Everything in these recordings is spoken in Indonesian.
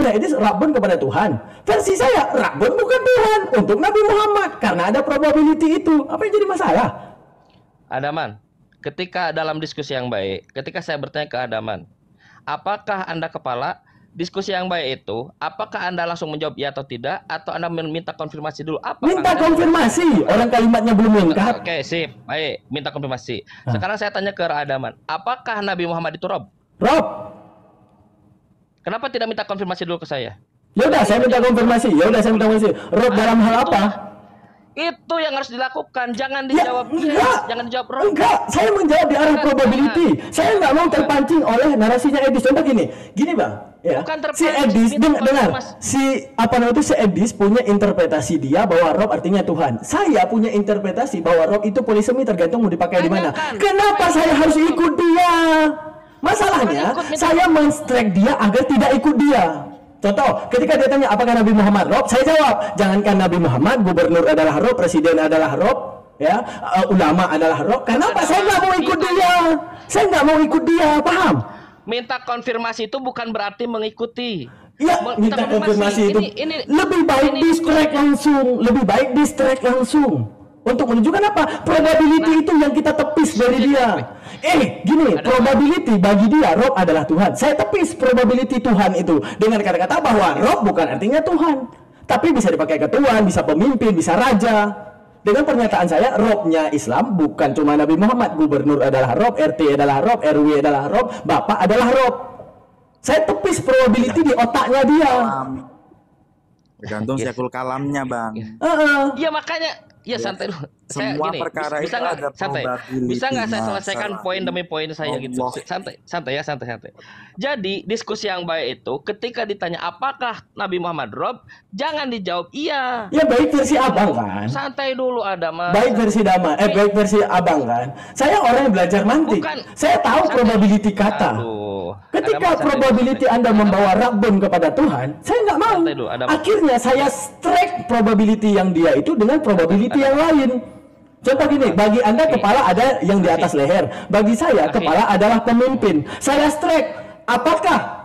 versinya Edis Rabbun kepada Tuhan. Versi saya Rabbun bukan Tuhan untuk Nabi Muhammad karena ada probability itu. Apa yang jadi masalah? Adaman, ketika dalam diskusi yang baik, ketika saya bertanya ke Adaman, apakah Anda kepala? Diskusi yang baik itu, apakah Anda langsung menjawab ya atau tidak, atau Anda meminta konfirmasi dulu? Minta konfirmasi, orang kalimatnya belum lengkap. Oke, sip, baik, minta konfirmasi. Sekarang saya tanya ke Adaman, apakah Nabi Muhammad itu Rob? Rob. Kenapa tidak minta konfirmasi dulu ke saya? Yaudah, saya minta konfirmasi. Rob dalam hal apa? Itu yang harus dilakukan, jangan dijawab jangan dijawab Rob. Enggak, saya menjawab di arah probability. Saya nggak mau terpancing oleh narasinya Edis. Contoh gini Bang. Ya. Si Edis, dengar, si Edis punya interpretasi dia bahwa Rob artinya Tuhan. Saya punya interpretasi bahwa Rob itu polisemi tergantung mau dipakai di mana. Kenapa saya harus ikut dia? Masalahnya, saya men-strike dia agar tidak ikut dia. Contoh, ketika dia tanya apakah Nabi Muhammad Rob, saya jawab, jangankan Nabi Muhammad, gubernur adalah Rob, presiden adalah Rob, ya, ulama adalah Rob. Kenapa saya nggak mau ikut dia? Saya nggak mau ikut dia, paham? Minta konfirmasi itu bukan berarti mengikuti. Iya, minta konfirmasi itu lebih baik distract langsung. Untuk menunjukkan apa? Probability itu yang kita tepis dari dia. Gini, probability bagi dia Rob adalah Tuhan. Saya tepis probability Tuhan itu dengan kata-kata bahwa Rob bukan artinya Tuhan, tapi bisa dipakai ke Tuhan, bisa pemimpin, bisa raja. Dengan pernyataan saya, Robnya Islam bukan cuma Nabi Muhammad. Gubernur adalah Rob, RT adalah Rob, RW adalah Rob, Bapak adalah Rob. Saya tepis probability di otaknya dia. Tergantung sekul kalamnya, Bang. Iya makanya. Ya santai dulu. Semua perkara itu ada probability. Bisa nggak saya selesaikan poin demi poin saya gitu? Santai. Jadi diskusi yang baik itu ketika ditanya apakah Nabi Muhammad Rob, jangan dijawab iya. Ya baik versi abang kan. Santai dulu ada mas. Baik versi abang kan. Saya orang yang belajar mantik. Saya tahu probability kata. Ketika probability Anda membawa Rabbun kepada Tuhan, saya nggak mau. Akhirnya saya strike probability yang dia itu dengan probability yang lain. Contoh gini, bagi Anda kepala ada yang di atas leher, bagi saya kepala adalah pemimpin. Saya strike, apakah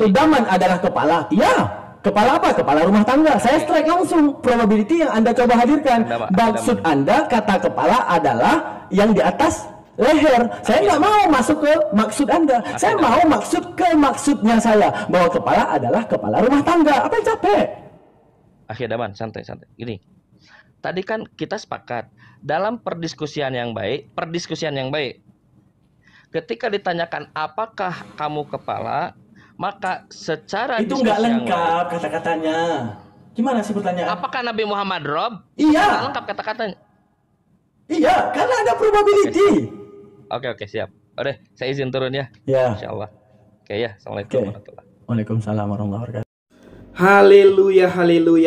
Daman adalah kepala? Ya, kepala apa? Kepala rumah tangga. Saya strike langsung probability yang Anda coba hadirkan. Maksud Anda kata kepala adalah yang di atas leher. Saya nggak mau masuk ke maksud Anda. Saya mau masuk ke maksudnya saya bahwa kepala adalah kepala rumah tangga. Apa yang capek? Daman, santai. Gini. Tadi kan kita sepakat dalam perdiskusian yang baik. Ketika ditanyakan apakah kamu kepala, maka secara itu nggak lengkap kata-katanya. Gimana sih pertanyaan? Apakah Nabi Muhammad Rob? Iya. Nggak lengkap kata-katanya. Iya, karena ada probability. Oke, siap. Udah, saya izin turun ya. Ya. Insyaallah. Oke ya. Assalamualaikum warahmatullahi wabarakatuh. Waalaikumsalam warahmatullahi wabarakatuh. Haleluya. Assalamualaikum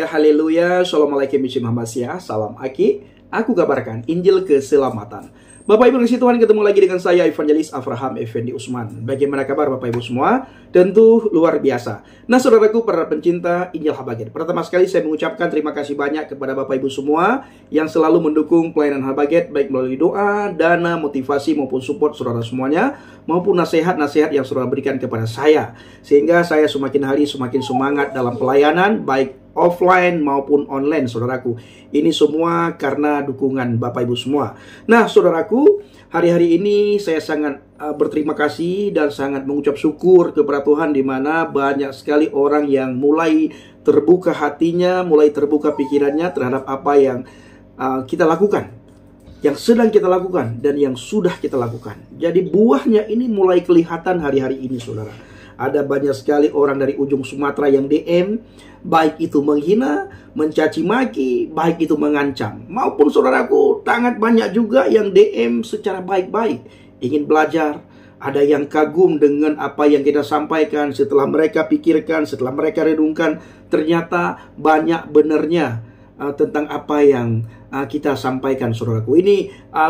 warahmatullahi wabarakatuh. Salam Aki. Aku kabarkan Injil keselamatan. Bapak Ibu kasih Tuhan, ketemu lagi dengan saya Evangelis Avraham Effendi Usman. Bagaimana kabar Bapak Ibu semua? Tentu luar biasa. Nah saudaraku para pencinta Injil Habaget, pertama sekali saya mengucapkan terima kasih banyak kepada Bapak Ibu semua yang selalu mendukung pelayanan Habaget, baik melalui doa, dana, motivasi maupun support saudara semuanya, maupun nasihat-nasihat yang saudara berikan kepada saya, sehingga saya semakin hari semakin semangat dalam pelayanan baik offline maupun online saudaraku. Ini semua karena dukungan Bapak Ibu semua. Nah saudaraku, hari-hari ini saya sangat berterima kasih dan sangat mengucap syukur kepada Tuhan, di mana banyak sekali orang yang mulai terbuka hatinya, mulai terbuka pikirannya terhadap apa yang kita lakukan, yang sedang kita lakukan, dan yang sudah kita lakukan. Jadi buahnya ini mulai kelihatan hari-hari ini saudara. Ada banyak sekali orang dari ujung Sumatera yang DM, baik itu menghina, mencaci maki, baik itu mengancam, maupun saudaraku sangat banyak juga yang DM secara baik-baik, ingin belajar. Ada yang kagum dengan apa yang kita sampaikan, setelah mereka pikirkan, setelah mereka renungkan, ternyata banyak benarnya tentang apa yang kita sampaikan saudaraku. Ini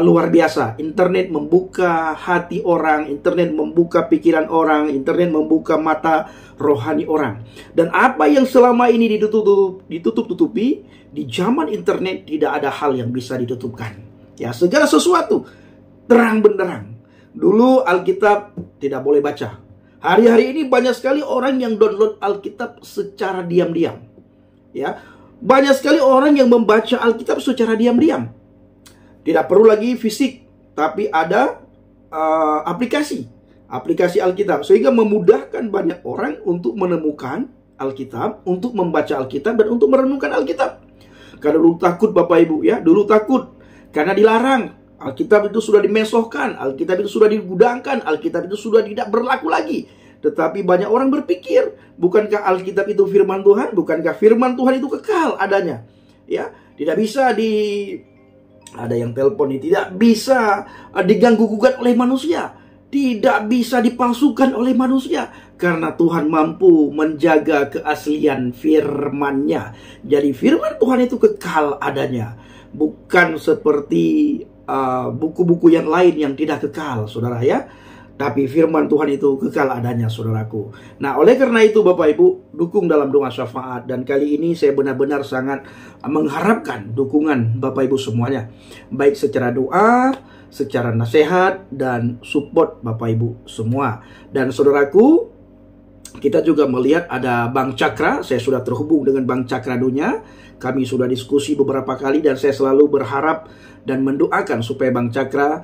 luar biasa. Internet membuka hati orang, internet membuka pikiran orang, internet membuka mata rohani orang. Dan apa yang selama ini ditutup-tutupi, di zaman internet tidak ada hal yang bisa ditutupkan. Ya, segala sesuatu terang benderang. Dulu Alkitab tidak boleh baca, Hari-hari ini banyak sekali orang yang download Alkitab secara diam-diam. Ya, banyak sekali orang yang membaca Alkitab secara diam-diam. Tidak perlu lagi fisik, tapi ada aplikasi Alkitab, sehingga memudahkan banyak orang untuk menemukan Alkitab, untuk membaca Alkitab, dan untuk merenungkan Alkitab. Karena dulu takut Bapak Ibu ya, dulu takut karena dilarang. Alkitab itu sudah dimesohkan, Alkitab itu sudah digudangkan, Alkitab itu sudah tidak berlaku lagi. Tetapi banyak orang berpikir, bukankah Alkitab itu firman Tuhan? Bukankah firman Tuhan itu kekal adanya? Ya, tidak bisa ada yang telepon ini, tidak bisa diganggu gugat oleh manusia, tidak bisa dipalsukan oleh manusia, karena Tuhan mampu menjaga keaslian firman-Nya. Jadi firman Tuhan itu kekal adanya, bukan seperti buku-buku yang lain yang tidak kekal, saudara ya. Tapi firman Tuhan itu kekal adanya, saudaraku. Nah, oleh karena itu Bapak Ibu, dukung dalam doa syafaat. Dan kali ini saya benar-benar sangat mengharapkan dukungan Bapak Ibu semuanya, baik secara doa, secara nasihat, dan support Bapak Ibu semua. Dan saudaraku, kita juga melihat ada Bang Cakra. Saya sudah terhubung dengan Bang Cakra Dunya. Kami sudah diskusi beberapa kali, dan saya selalu berharap dan mendoakan supaya Bang Cakra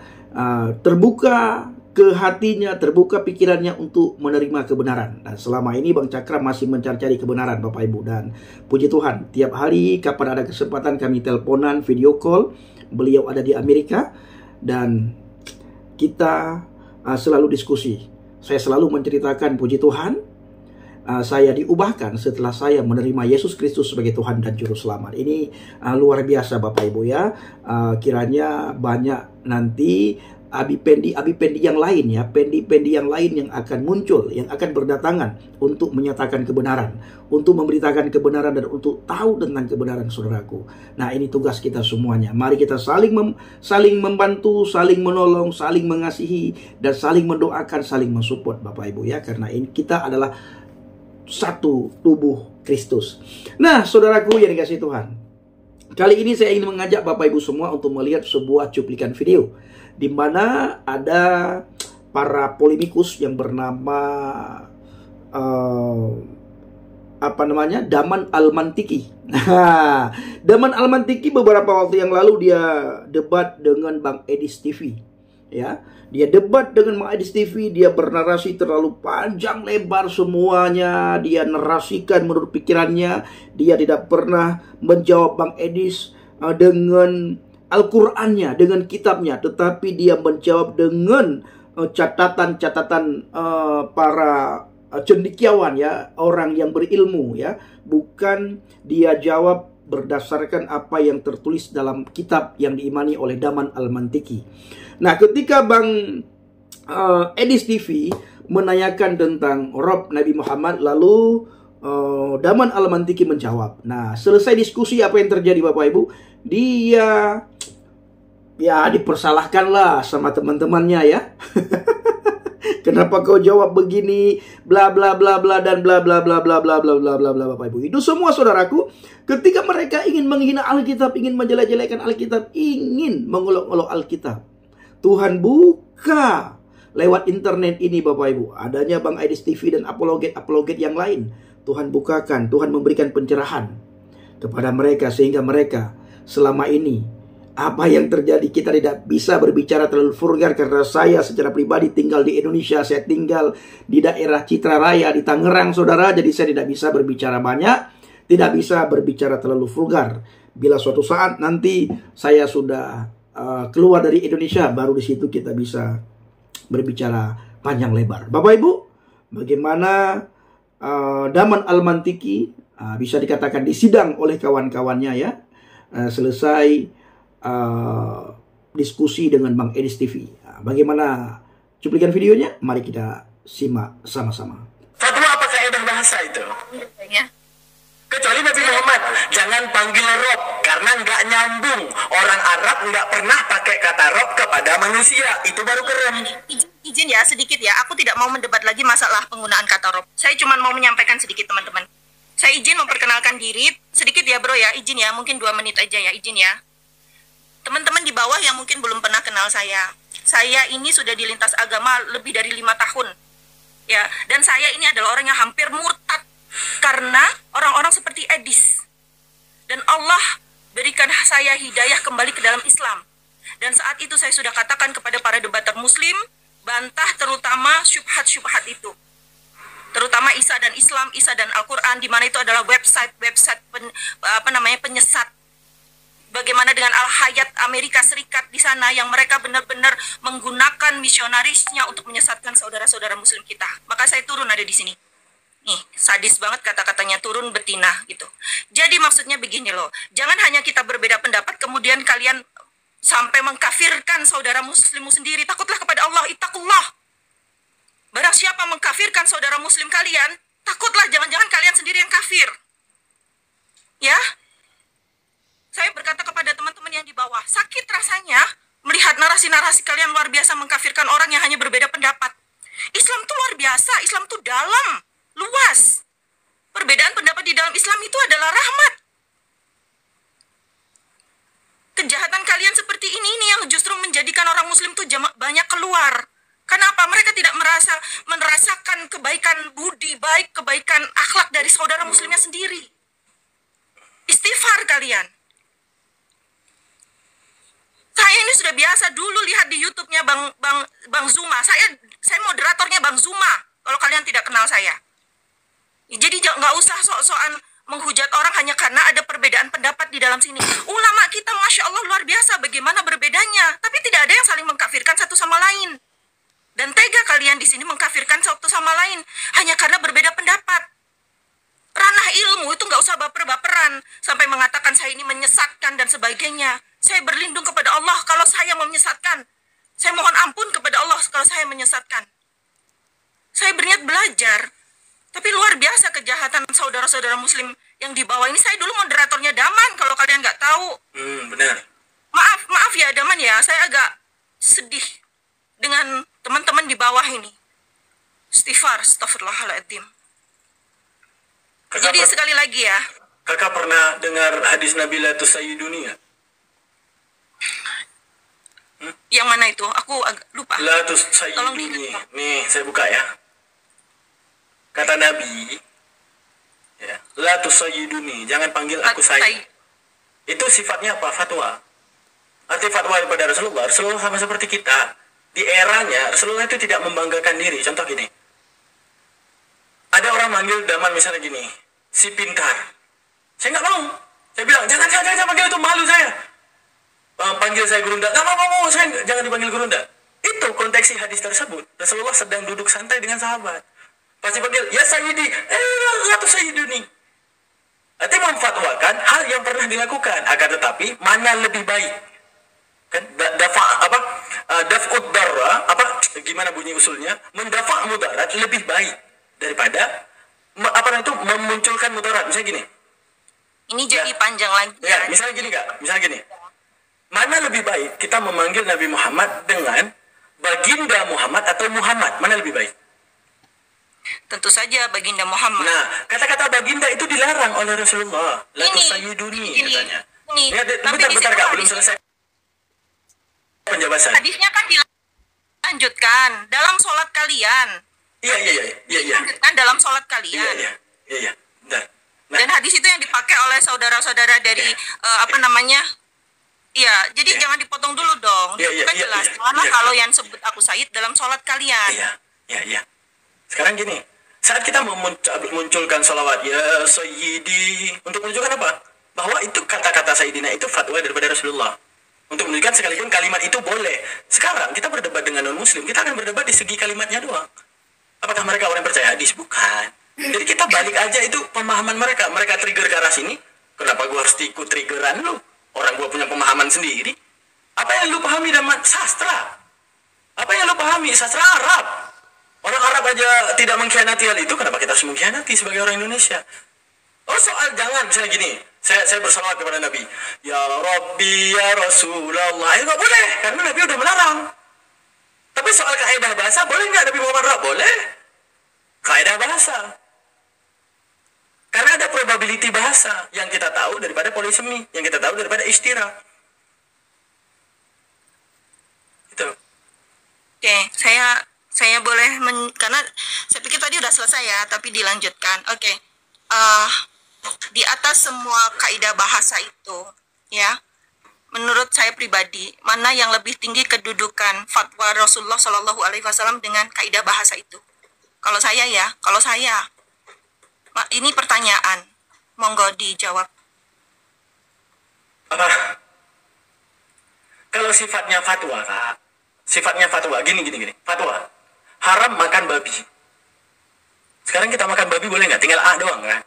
terbuka ke hatinya, terbuka pikirannya untuk menerima kebenaran. Dan selama ini Bang Cakra masih mencari-cari kebenaran Bapak Ibu. Dan puji Tuhan, tiap hari kapan ada kesempatan kami teleponan, video call. Beliau ada di Amerika, dan kita selalu diskusi. Saya selalu menceritakan, puji Tuhan, saya diubahkan setelah saya menerima Yesus Kristus sebagai Tuhan dan Juru Selamat. Ini luar biasa Bapak Ibu ya. Kiranya banyak nanti abi-pendi yang lain ya, pendi-pendi yang lain yang akan muncul, yang akan berdatangan untuk menyatakan kebenaran, untuk memberitakan kebenaran, dan untuk tahu tentang kebenaran, saudaraku. Nah, ini tugas kita semuanya. Mari kita saling membantu, saling menolong, saling mengasihi, dan saling mendoakan, saling mensupport Bapak Ibu ya, karena ini kita adalah satu tubuh Kristus. Nah, saudaraku yang dikasihi Tuhan, kali ini saya ingin mengajak Bapak Ibu semua untuk melihat sebuah cuplikan video di mana ada para polemikus yang bernama Daman Almantiki. Daman Almantiki beberapa waktu yang lalu dia debat dengan Bang Edis TV. Ya, dia debat dengan Bang Edis TV, dia bernarasi terlalu panjang lebar semuanya, dia narasikan menurut pikirannya, dia tidak pernah menjawab Bang Edis dengan Al-Qur'annya, dengan kitabnya, tetapi dia menjawab dengan catatan-catatan para cendekiawan ya, orang yang berilmu ya, bukan dia jawab berdasarkan apa yang tertulis dalam kitab yang diimani oleh Daman Almantiki. Nah, ketika Bang Edis TV menanyakan tentang Rob Nabi Muhammad, lalu Daman Almantiki menjawab. Nah, selesai diskusi, apa yang terjadi Bapak Ibu? Dia dipersalahkan lah sama teman-temannya ya. Kenapa kau jawab begini, bla bla bla bla, dan bla bla bla bla bla bla bla bla bla, Bapak Ibu. Itu semua saudaraku, ketika mereka ingin menghina Alkitab, ingin menjelek-jelekan Alkitab, ingin mengolok-olok Alkitab, Tuhan buka lewat internet ini Bapak Ibu, adanya Bang Edis TV dan apologet-apologet yang lain. Tuhan bukakan, Tuhan memberikan pencerahan kepada mereka, sehingga mereka selama ini, apa yang terjadi, kita tidak bisa berbicara terlalu vulgar, karena saya secara pribadi tinggal di Indonesia, saya tinggal di daerah Citra Raya di Tangerang, saudara. Jadi saya tidak bisa berbicara banyak, tidak bisa berbicara terlalu vulgar. Bila suatu saat nanti saya sudah keluar dari Indonesia, baru di situ kita bisa berbicara panjang lebar. Bapak Ibu, bagaimana Daman Almantiki bisa dikatakan disidang oleh kawan-kawannya ya, selesai diskusi dengan Bang Edis TV. Bagaimana cuplikan videonya? Mari kita simak sama-sama. Fatwa apa kaidah bahasa itu? Ya. Kecuali Nabi Muhammad, jangan panggil Rob karena nggak nyambung. Orang Arab nggak pernah pakai kata Rob kepada manusia. Itu baru keren. Izin ya, sedikit ya. Aku tidak mau mendebat lagi masalah penggunaan kata Rob. Saya cuma mau menyampaikan sedikit, teman-teman. Saya izin memperkenalkan diri sedikit ya bro ya. Izin ya, mungkin 2 menit aja ya. Izin ya. Teman-teman di bawah yang mungkin belum pernah kenal saya. Saya ini sudah di lintas agama lebih dari 5 tahun. Ya, dan saya ini adalah orang yang hampir murtad karena orang-orang seperti Edis. Dan Allah berikan saya hidayah kembali ke dalam Islam. Dan saat itu saya sudah katakan kepada para debater muslim, bantah terutama syubhat-syubhat itu. Terutama Isa dan Islam, Isa dan Al-Quran, di mana itu adalah website penyesat. Bagaimana dengan Al-Hayat Amerika Serikat di sana yang mereka benar-benar menggunakan misionarisnya untuk menyesatkan saudara-saudara muslim kita. Maka saya turun ada di sini. Nih, sadis banget kata-katanya, turun betina gitu. Jadi maksudnya begini loh, jangan hanya kita berbeda pendapat kemudian kalian sampai mengkafirkan saudara muslimmu sendiri. Takutlah kepada Allah, ittaqullah. Barang siapa mengkafirkan saudara muslim kalian, takutlah jangan-jangan kalian sendiri yang kafir. Ya? Saya berkata kepada teman-teman yang di bawah, sakit rasanya melihat narasi-narasi kalian luar biasa mengkafirkan orang yang hanya berbeda pendapat. Islam itu luar biasa, Islam itu dalam, luas. Perbedaan pendapat di dalam Islam itu adalah rahmat. Kejahatan kalian seperti ini yang justru menjadikan orang muslim itu banyak keluar. Kenapa? Mereka tidak merasakan kebaikan budi baik, kebaikan akhlak dari saudara muslimnya sendiri. Istighfar kalian. Saya ini sudah biasa dulu lihat di YouTube-nya Bang Zuma. Saya moderatornya Bang Zuma. Kalau kalian tidak kenal saya. Jadi nggak usah sok-sokan menghujat orang hanya karena ada perbedaan pendapat di dalam sini. Ulama kita, Masya Allah, luar biasa bagaimana berbedanya. Tapi tidak ada yang saling mengkafirkan satu sama lain. Dan tega kalian di sini mengkafirkan satu sama lain hanya karena berbeda pendapat. Ranah ilmu itu nggak usah baper-baperan sampai mengatakan saya ini menyesatkan dan sebagainya. Saya berlindung kepada Allah kalau saya menyesatkan. Saya mohon ampun kepada Allah kalau saya menyesatkan. Saya berniat belajar. Tapi luar biasa kejahatan saudara-saudara muslim yang di bawah ini. Saya dulu moderatornya Daman kalau kalian nggak tahu. Benar. Maaf ya Daman ya, saya agak sedih dengan teman-teman di bawah ini. Astagfirullahaladzim. Jadi sekali lagi ya. Kakak pernah dengar hadis Nabi la tusayyiduni ya? Yang mana itu? Aku agak lupa. La tusayyiduni. Nih, saya buka ya. Kata Nabi, ya, la tusayyiduni, jangan panggil aku saya. Itu sifatnya apa? Fatwa. Arti fatwa daripada Rasulullah sama seperti kita. Di eranya, Rasulullah itu tidak membanggakan diri. Contoh gini. Ada orang manggil Daman misalnya gini, si pintar. Saya nggak mau. Saya bilang, jangan panggil itu, malu saya. Panggil saya Gurunda. Nggak mau, saya jangan dipanggil Gurunda. Itu konteks hadis tersebut. Rasulullah sedang duduk santai dengan sahabat. Pasti panggil, ya Sayyidi, atau Sayyiduni. Artinya memfatwakan hal yang pernah dilakukan. Akan tetapi, mana lebih baik? Kan, daf'ud darra, gimana bunyi usulnya? Mendafa' mudarat lebih baik daripada memunculkan mudarat. Misalnya gini. Ini jadi panjang lagi. Ya, misalnya gini Kak, misalnya gini. Mana lebih baik kita memanggil Nabi Muhammad dengan Baginda Muhammad atau Muhammad? Mana lebih baik? Tentu saja Baginda Muhammad. Nah, kata-kata Baginda itu dilarang oleh Rasulullah. La tusayyiduni katanya. Ya, bentar Kak, belum selesai penjelasan. Hadisnya kan dilanjutkan dalam sholat kalian. Iya. Dilanjutkan dalam sholat kalian. Iya. Bentar. Nah. Dan hadis itu yang dipakai oleh saudara-saudara dari Iya, jadi jangan dipotong dulu dong. Kan jelas. Karena kalau yang sebut aku Sayyid dalam sholat kalian. Iya. Sekarang gini, saat kita memunculkan salawat ya Sayyidi, untuk menunjukkan apa? Bahwa itu kata-kata Sayyidina itu fatwa daripada Rasulullah. Untuk menunjukkan sekalipun kalimat itu boleh. Sekarang kita berdebat dengan non-muslim, kita akan berdebat di segi kalimatnya doang. Apakah mereka orang yang percaya hadis? Bukan. Jadi kita balik aja itu pemahaman mereka. Mereka trigger ke arah sini. Kenapa gua harus ikut triggeran lu? Orang gua punya pemahaman sendiri. Apa yang lu pahami dalam sastra? Apa yang lu pahami? Sastra Arab. Orang Arab aja tidak mengkhianati hal itu. Kenapa kita harus mengkhianati sebagai orang Indonesia? Oh soal jangan. Misalnya gini. Saya bersalawat kepada Nabi. Ya Rabbi, ya Rasulullah. Nggak boleh. Karena Nabi udah melarang. Tapi soal kaidah bahasa, boleh nggak Nabi Muhammad Rab? Boleh. Kaidah bahasa. Karena ada probability bahasa yang kita tahu daripada polisemi, yang kita tahu daripada istira. Itu. Oke, Saya boleh karena saya pikir tadi udah selesai ya, tapi dilanjutkan. Oke. Di atas semua kaidah bahasa itu, ya, menurut saya pribadi, mana yang lebih tinggi kedudukan fatwa Rasulullah Shallallahu Alaihi Wasallam dengan kaidah bahasa itu? Kalau saya ya, ini pertanyaan, monggo dijawab. Kalau sifatnya fatwa, Kak, gini, fatwa, haram makan babi. Sekarang kita makan babi boleh nggak? Tinggal A doang kan?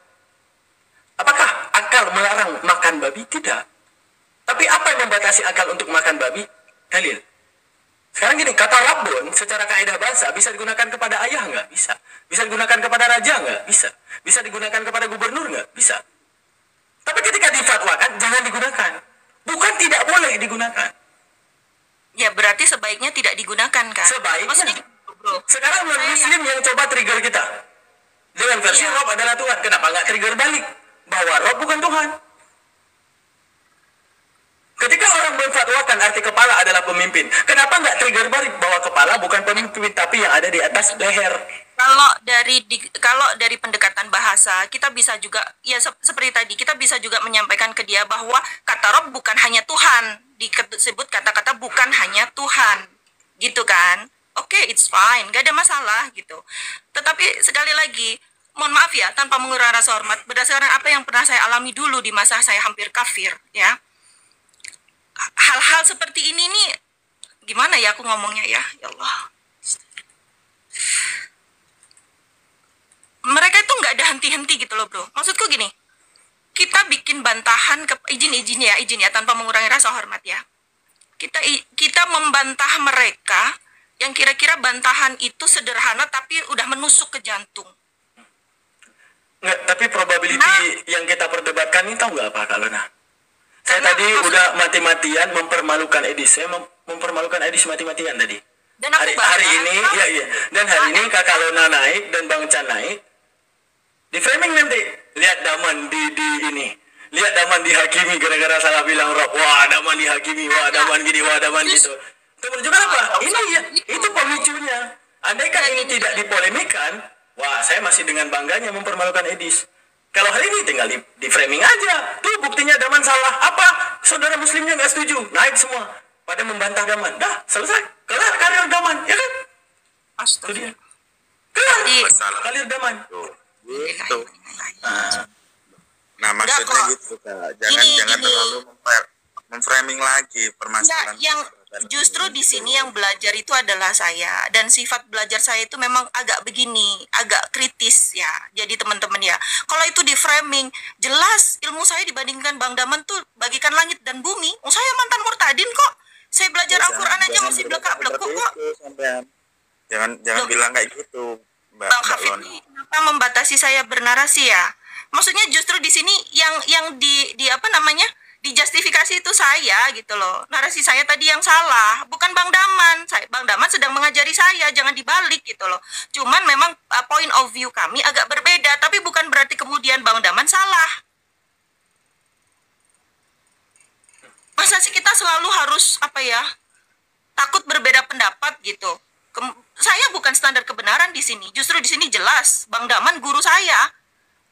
Apakah akal melarang makan babi? Tidak. Tapi apa yang membatasi akal untuk makan babi? Dalil. Sekarang gini, kata Rabbun secara kaidah bahasa bisa digunakan kepada ayah nggak? Bisa. Bisa digunakan kepada raja nggak? Bisa. Bisa digunakan kepada gubernur nggak? Bisa. Tapi ketika difatwakan, jangan digunakan. Bukan tidak boleh digunakan. Ya, berarti sebaiknya tidak digunakan, kan? Sebaiknya. Maksudnya, bro. Sekarang non-muslim yang coba trigger kita. Dengan versi Rob adalah Tuhan. Kenapa nggak trigger balik? Bahwa Rob bukan Tuhan. Ketika orang memfatwakan arti kepala adalah pemimpin, kenapa nggak trigger balik bahwa kepala bukan pemimpin, tapi yang ada di atas leher? Kalau dari pendekatan bahasa, kita bisa juga, ya seperti tadi, kita bisa juga menyampaikan ke dia bahwa kata Rob bukan hanya Tuhan, disebut kata-kata bukan hanya Tuhan, gitu kan? Oke, it's fine, gak ada masalah gitu. Tetapi sekali lagi, mohon maaf ya, tanpa mengurangi rasa hormat, berdasarkan apa yang pernah saya alami dulu di masa saya hampir kafir, ya. Hal-hal seperti ini nih, gimana ya aku ngomongnya ya Allah. Mereka itu nggak ada henti-henti gitu loh, bro. Maksudku gini, kita bikin bantahan izin ya tanpa mengurangi rasa hormat ya. Kita membantah mereka yang kira-kira bantahan itu sederhana tapi udah menusuk ke jantung. Nggak, tapi probability yang kita perdebatkan ini tahu nggak apa Kak Lena? Saya tadi udah mati-matian mempermalukan Edis. Saya mempermalukan Edis mati-matian tadi. Dan hari ini, iya. Dan hari ini Kakak Lona naik dan Bang Chan naik. Di framing nanti lihat Daman di ini. Lihat Daman dihakimi gara-gara salah bilang Rob. Wah, Daman dihakimi. Wah, Daman gini, wah, Daman gitu. Itu menunjukkan apa? Ini ya, itu pemicunya. Andaikan ini tidak dipolemikan, wah, saya masih dengan bangganya mempermalukan Edis. Kalau hari ini tinggal di framing aja. Tuh buktinya Daman salah. Apa? Saudara muslimnya nggak setuju. Naik semua. Pada membantah Daman. Dah, selesai. Kelar karir Daman. Ya kan? Astaga. Kelar karir Daman. Gitu. Nah, maksudnya gitu, Kak. Jangan terlalu memframing lagi permasalahan. Yang justru di sini yang belajar itu adalah saya, dan sifat belajar saya itu memang agak begini, agak kritis ya. Jadi teman-teman ya, kalau itu di framing, jelas ilmu saya dibandingkan Bang Daman tuh bagikan langit dan bumi. Saya mantan murtadin kok. Saya belajar Al-Qur'an aja masih blekak-blekuk kok. Jangan bilang kayak gitu, Mbak. Bang Hafid ini kenapa membatasi saya bernarasi ya? Maksudnya justru di sini yang di apa namanya? Dijustifikasi itu saya gitu loh. Narasi saya tadi yang salah, bukan Bang Daman. Bang Daman sedang mengajari saya, jangan dibalik gitu loh. Cuman memang point of view kami agak berbeda, tapi bukan berarti kemudian Bang Daman salah. Masa sih kita selalu harus takut berbeda pendapat gitu. Saya bukan standar kebenaran di sini. Justru di sini jelas Bang Daman guru saya.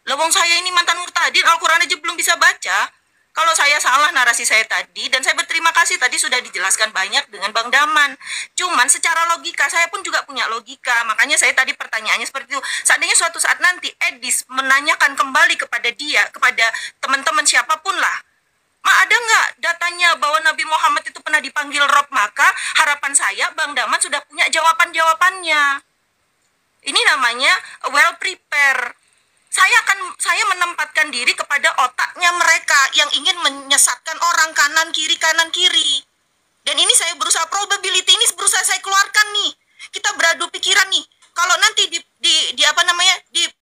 Lewong saya ini mantan murtadin, Al-Qur'an aja belum bisa baca. Kalau saya salah narasi saya tadi, dan saya berterima kasih tadi sudah dijelaskan banyak dengan Bang Daman. Cuman secara logika, saya pun juga punya logika. Makanya saya tadi pertanyaannya seperti itu. Seandainya suatu saat nanti Edis menanyakan kembali kepada dia, kepada teman-teman siapapun lah, ada nggak datanya bahwa Nabi Muhammad itu pernah dipanggil Rob? Maka harapan saya Bang Daman sudah punya jawaban-jawabannya. Ini namanya well prepare. Saya menempatkan diri kepada otaknya mereka yang ingin menyesatkan orang kanan kiri.